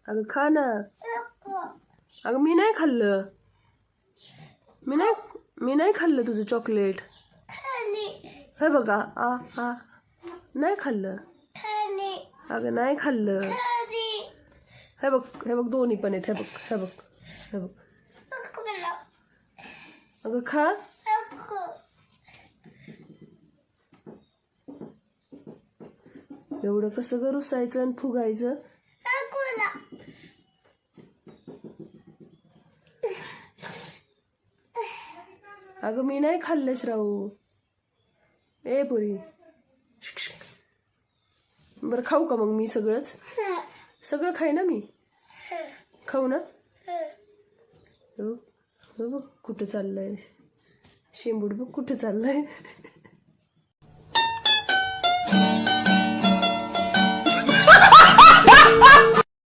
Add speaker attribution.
Speaker 1: अगं खा ना. अगं मी नाही खाल्लं. मी नाही खाल्लं तुझं चॉकलेट. हे बघा आ आ नाही खाल्लं. अगं नाही खाल्लं. हे बघ दोन्ही पण आहेत. हे बघ. अगं खा. एवढं कसं ग रुसायचं आणि फुगायचं. अगं मी नाही खाल्लं श्रावू. ए पुरी. बरं खाऊ का मग मी सगळं खाई ना मी. खाऊ ना. हो बघ कुठं चाललंय शेंबूड. बघ कुठं चाललंय.